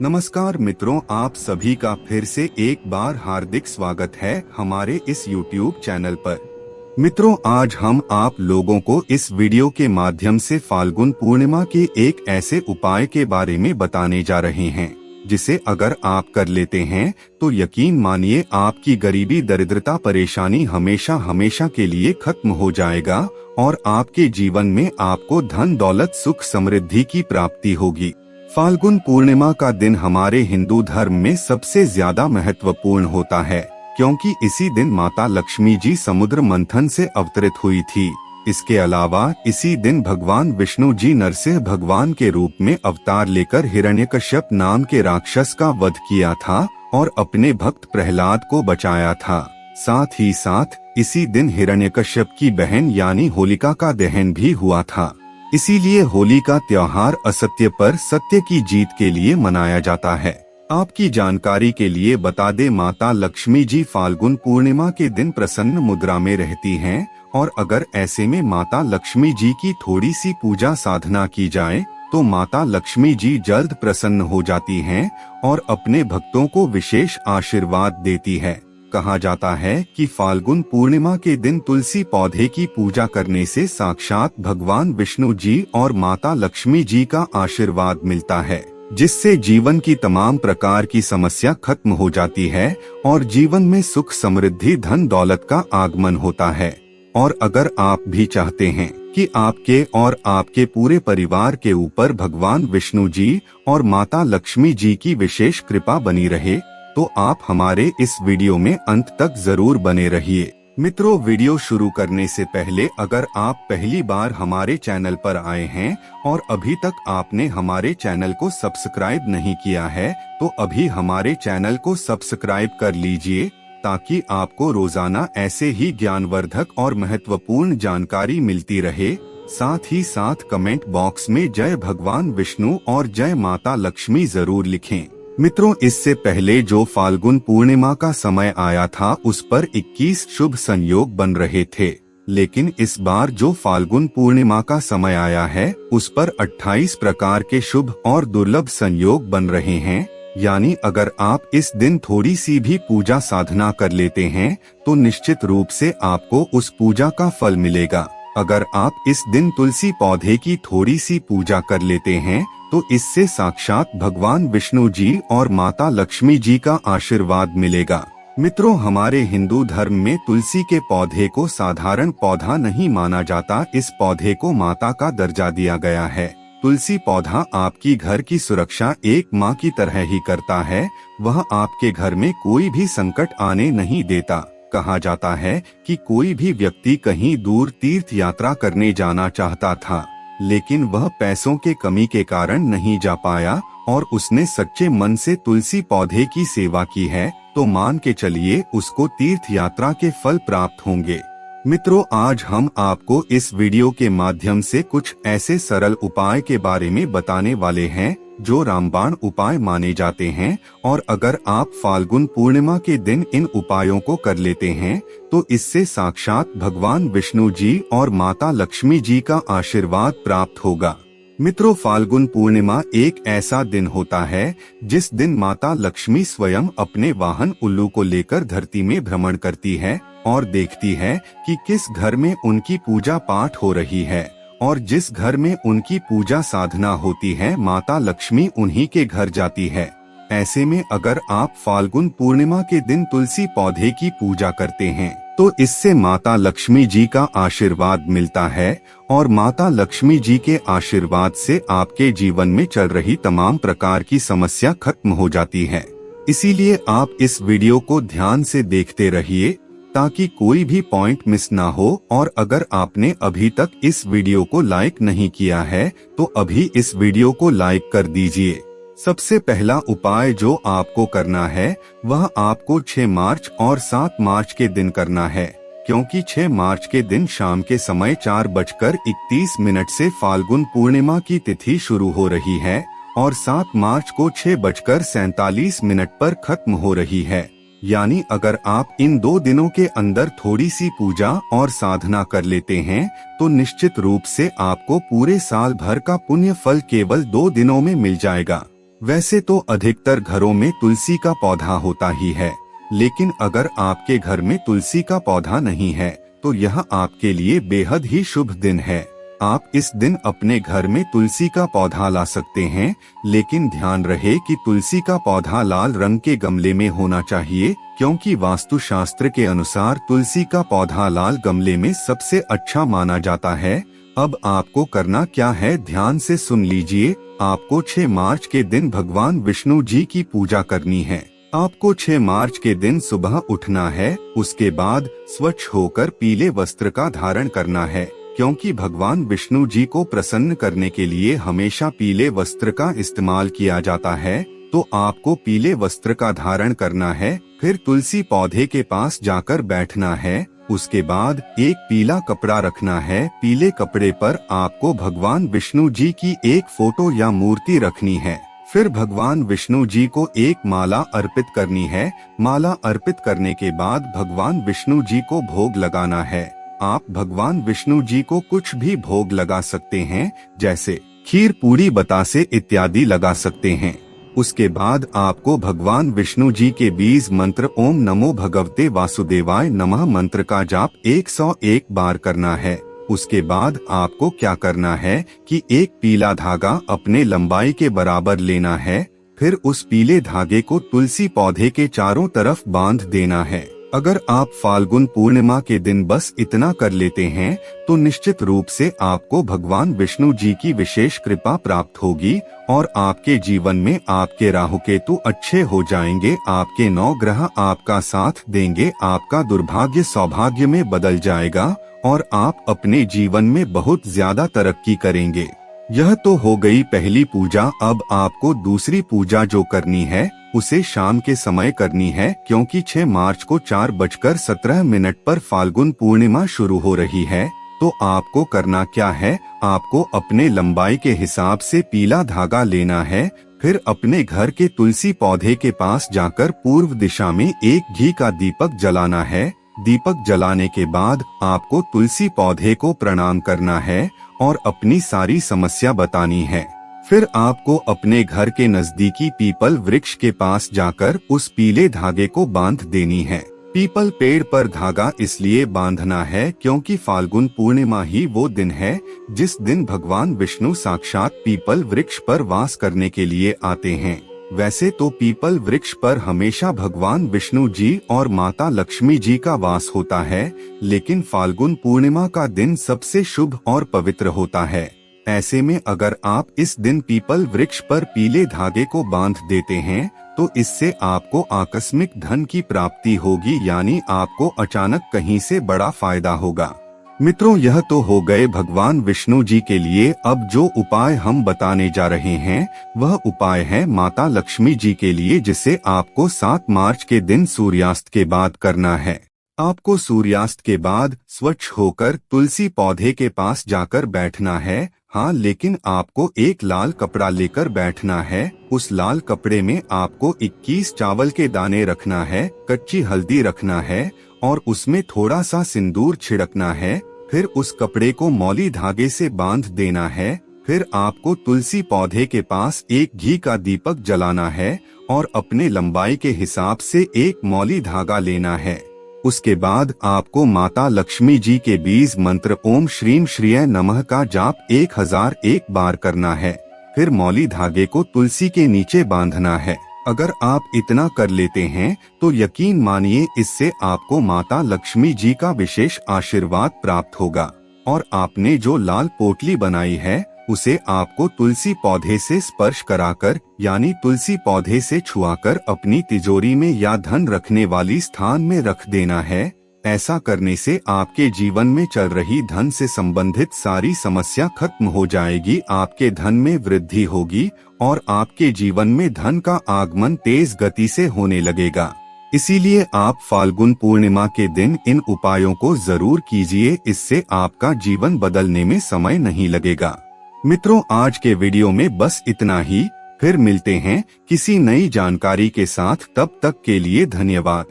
नमस्कार मित्रों, आप सभी का फिर से एक बार हार्दिक स्वागत है हमारे इस YouTube चैनल पर। मित्रों, आज हम आप लोगों को इस वीडियो के माध्यम से फाल्गुन पूर्णिमा के एक ऐसे उपाय के बारे में बताने जा रहे हैं जिसे अगर आप कर लेते हैं तो यकीन मानिए आपकी गरीबी, दरिद्रता, परेशानी हमेशा हमेशा के लिए खत्म हो जाएगा और आपके जीवन में आपको धन दौलत, सुख, समृद्धि की प्राप्ति होगी। फाल्गुन पूर्णिमा का दिन हमारे हिंदू धर्म में सबसे ज्यादा महत्वपूर्ण होता है क्योंकि इसी दिन माता लक्ष्मी जी समुद्र मंथन से अवतरित हुई थी। इसके अलावा इसी दिन भगवान विष्णु जी नरसिंह भगवान के रूप में अवतार लेकर हिरण्यकश्यप नाम के राक्षस का वध किया था और अपने भक्त प्रहलाद को बचाया था। साथ ही साथ इसी दिन हिरण्यकश्यप की बहन यानी होलिका का दहन भी हुआ था। इसीलिए होली का त्योहार असत्य पर सत्य की जीत के लिए मनाया जाता है। आपकी जानकारी के लिए बता दें, माता लक्ष्मी जी फाल्गुन पूर्णिमा के दिन प्रसन्न मुद्रा में रहती हैं और अगर ऐसे में माता लक्ष्मी जी की थोड़ी सी पूजा साधना की जाए तो माता लक्ष्मी जी जल्द प्रसन्न हो जाती हैं और अपने भक्तों को विशेष आशीर्वाद देती है। कहा जाता है कि फाल्गुन पूर्णिमा के दिन तुलसी पौधे की पूजा करने से साक्षात भगवान विष्णु जी और माता लक्ष्मी जी का आशीर्वाद मिलता है, जिससे जीवन की तमाम प्रकार की समस्या खत्म हो जाती है और जीवन में सुख, समृद्धि, धन दौलत का आगमन होता है। और अगर आप भी चाहते हैं कि आपके और आपके पूरे परिवार के ऊपर भगवान विष्णु जी और माता लक्ष्मी जी की विशेष कृपा बनी रहे तो आप हमारे इस वीडियो में अंत तक जरूर बने रहिए। मित्रों, वीडियो शुरू करने से पहले अगर आप पहली बार हमारे चैनल पर आए हैं और अभी तक आपने हमारे चैनल को सब्सक्राइब नहीं किया है तो अभी हमारे चैनल को सब्सक्राइब कर लीजिए ताकि आपको रोजाना ऐसे ही ज्ञानवर्धक और महत्वपूर्ण जानकारी मिलती रहे। साथ ही साथ कमेंट बॉक्स में जय भगवान विष्णु और जय माता लक्ष्मी जरूर लिखें। मित्रों, इससे पहले जो फाल्गुन पूर्णिमा का समय आया था उस पर 21 शुभ संयोग बन रहे थे, लेकिन इस बार जो फाल्गुन पूर्णिमा का समय आया है उस पर 28 प्रकार के शुभ और दुर्लभ संयोग बन रहे हैं। यानी अगर आप इस दिन थोड़ी सी भी पूजा साधना कर लेते हैं तो निश्चित रूप से आपको उस पूजा का फल मिलेगा। अगर आप इस दिन तुलसी पौधे की थोड़ी सी पूजा कर लेते हैं तो इससे साक्षात भगवान विष्णु जी और माता लक्ष्मी जी का आशीर्वाद मिलेगा। मित्रों, हमारे हिंदू धर्म में तुलसी के पौधे को साधारण पौधा नहीं माना जाता, इस पौधे को माता का दर्जा दिया गया है। तुलसी पौधा आपकी घर की सुरक्षा एक माँ की तरह ही करता है। वह आपके घर में कोई भी संकट आने नहीं देता। कहा जाता है कि कोई भी व्यक्ति कहीं दूर तीर्थ यात्रा करने जाना चाहता था लेकिन वह पैसों के कमी के कारण नहीं जा पाया और उसने सच्चे मन से तुलसी पौधे की सेवा की है तो मान के चलिए उसको तीर्थ यात्रा के फल प्राप्त होंगे। मित्रों, आज हम आपको इस वीडियो के माध्यम से कुछ ऐसे सरल उपाय के बारे में बताने वाले हैं जो रामबाण उपाय माने जाते हैं और अगर आप फाल्गुन पूर्णिमा के दिन इन उपायों को कर लेते हैं तो इससे साक्षात भगवान विष्णु जी और माता लक्ष्मी जी का आशीर्वाद प्राप्त होगा। मित्रों, फाल्गुन पूर्णिमा एक ऐसा दिन होता है जिस दिन माता लक्ष्मी स्वयं अपने वाहन उल्लू को लेकर धरती में भ्रमण करती है और देखती है कि किस घर में उनकी पूजा पाठ हो रही है और जिस घर में उनकी पूजा साधना होती है माता लक्ष्मी उन्हीं के घर जाती है। ऐसे में अगर आप फाल्गुन पूर्णिमा के दिन तुलसी पौधे की पूजा करते हैं तो इससे माता लक्ष्मी जी का आशीर्वाद मिलता है और माता लक्ष्मी जी के आशीर्वाद से आपके जीवन में चल रही तमाम प्रकार की समस्या खत्म हो जाती है। इसीलिए आप इस वीडियो को ध्यान से देखते रहिए ताकि कोई भी पॉइंट मिस ना हो। और अगर आपने अभी तक इस वीडियो को लाइक नहीं किया है तो अभी इस वीडियो को लाइक कर दीजिए। सबसे पहला उपाय जो आपको करना है वह आपको 6 मार्च और 7 मार्च के दिन करना है, क्योंकि 6 मार्च के दिन शाम के समय 4:31 से फाल्गुन पूर्णिमा की तिथि शुरू हो रही है और 7 मार्च को 6:47 पर खत्म हो रही है। यानी अगर आप इन 2 दिनों के अंदर थोड़ी सी पूजा और साधना कर लेते हैं तो निश्चित रूप से आपको पूरे साल भर का पुण्य फल केवल 2 दिनों में मिल जाएगा। वैसे तो अधिकतर घरों में तुलसी का पौधा होता ही है, लेकिन अगर आपके घर में तुलसी का पौधा नहीं है तो यह आपके लिए बेहद ही शुभ दिन है। आप इस दिन अपने घर में तुलसी का पौधा ला सकते हैं, लेकिन ध्यान रहे कि तुलसी का पौधा लाल रंग के गमले में होना चाहिए, क्योंकि वास्तुशास्त्र के अनुसार तुलसी का पौधा लाल गमले में सबसे अच्छा माना जाता है। अब आपको करना क्या है, ध्यान से सुन लीजिए। आपको 6 मार्च के दिन भगवान विष्णु जी की पूजा करनी है। आपको 6 मार्च के दिन सुबह उठना है, उसके बाद स्वच्छ होकर पीले वस्त्र का धारण करना है, क्योंकि भगवान विष्णु जी को प्रसन्न करने के लिए हमेशा पीले वस्त्र का इस्तेमाल किया जाता है। तो आपको पीले वस्त्र का धारण करना है, फिर तुलसी पौधे के पास जाकर बैठना है। उसके बाद एक पीला कपड़ा रखना है। पीले कपड़े पर आपको भगवान विष्णु जी की एक फोटो या मूर्ति रखनी है। फिर भगवान विष्णु जी को एक माला अर्पित करनी है। माला अर्पित करने के बाद भगवान विष्णु जी को भोग लगाना है। आप भगवान विष्णु जी को कुछ भी भोग लगा सकते हैं, जैसे खीर, पूरी, बतासे इत्यादि लगा सकते हैं। उसके बाद आपको भगवान विष्णु जी के 20 मंत्र ओम नमो भगवते वासुदेवाय नमः मंत्र का जाप 101 बार करना है। उसके बाद आपको क्या करना है कि एक पीला धागा अपने लंबाई के बराबर लेना है। फिर उस पीले धागे को तुलसी पौधे के चारों तरफ बांध देना है। अगर आप फाल्गुन पूर्णिमा के दिन बस इतना कर लेते हैं तो निश्चित रूप से आपको भगवान विष्णु जी की विशेष कृपा प्राप्त होगी और आपके जीवन में आपके राहु केतु अच्छे हो जाएंगे। आपके 9 ग्रह आपका साथ देंगे। आपका दुर्भाग्य सौभाग्य में बदल जाएगा और आप अपने जीवन में बहुत ज्यादा तरक्की करेंगे। यह तो हो गई पहली पूजा। अब आपको दूसरी पूजा जो करनी है उसे शाम के समय करनी है, क्योंकि 6 मार्च को 4:17 पर फाल्गुन पूर्णिमा शुरू हो रही है। तो आपको करना क्या है, आपको अपने लंबाई के हिसाब से पीला धागा लेना है। फिर अपने घर के तुलसी पौधे के पास जाकर पूर्व दिशा में एक घी का दीपक जलाना है। दीपक जलाने के बाद आपको तुलसी पौधे को प्रणाम करना है और अपनी सारी समस्या बतानी है। फिर आपको अपने घर के नजदीकी पीपल वृक्ष के पास जाकर उस पीले धागे को बांध देनी है। पीपल पेड़ पर धागा इसलिए बांधना है क्योंकि फाल्गुन पूर्णिमा ही वो दिन है जिस दिन भगवान विष्णु साक्षात पीपल वृक्ष पर वास करने के लिए आते हैं। वैसे तो पीपल वृक्ष पर हमेशा भगवान विष्णु जी और माता लक्ष्मी जी का वास होता है, लेकिन फाल्गुन पूर्णिमा का दिन सबसे शुभ और पवित्र होता है। ऐसे में अगर आप इस दिन पीपल वृक्ष पर पीले धागे को बांध देते हैं तो इससे आपको आकस्मिक धन की प्राप्ति होगी, यानी आपको अचानक कहीं से बड़ा फायदा होगा। मित्रों, यह तो हो गए भगवान विष्णु जी के लिए। अब जो उपाय हम बताने जा रहे हैं वह उपाय है माता लक्ष्मी जी के लिए, जिसे आपको 7 मार्च के दिन सूर्यास्त के बाद करना है। आपको सूर्यास्त के बाद स्वच्छ होकर तुलसी पौधे के पास जाकर बैठना है। हाँ, लेकिन आपको एक लाल कपड़ा लेकर बैठना है। उस लाल कपड़े में आपको 21 चावल के दाने रखना है, कच्ची हल्दी रखना है और उसमें थोड़ा सा सिंदूर छिड़कना है। फिर उस कपड़े को मौली धागे से बांध देना है। फिर आपको तुलसी पौधे के पास एक घी का दीपक जलाना है और अपने लंबाई के हिसाब से एक मौली धागा लेना है। उसके बाद आपको माता लक्ष्मी जी के 20 मंत्र ओम श्रीम श्रीय नमः का जाप 1001 बार करना है। फिर मौली धागे को तुलसी के नीचे बांधना है। अगर आप इतना कर लेते हैं तो यकीन मानिए इससे आपको माता लक्ष्मी जी का विशेष आशीर्वाद प्राप्त होगा और आपने जो लाल पोटली बनाई है उसे आपको तुलसी पौधे से स्पर्श कराकर, यानी तुलसी पौधे से छुआकर अपनी तिजोरी में या धन रखने वाली स्थान में रख देना है। ऐसा करने से आपके जीवन में चल रही धन से संबंधित सारी समस्या खत्म हो जाएगी। आपके धन में वृद्धि होगी और आपके जीवन में धन का आगमन तेज गति से होने लगेगा। इसीलिए आप फाल्गुन पूर्णिमा के दिन इन उपायों को जरूर कीजिए, इससे आपका जीवन बदलने में समय नहीं लगेगा। मित्रों, आज के वीडियो में बस इतना ही। फिर मिलते हैं किसी नई जानकारी के साथ। तब तक के लिए धन्यवाद।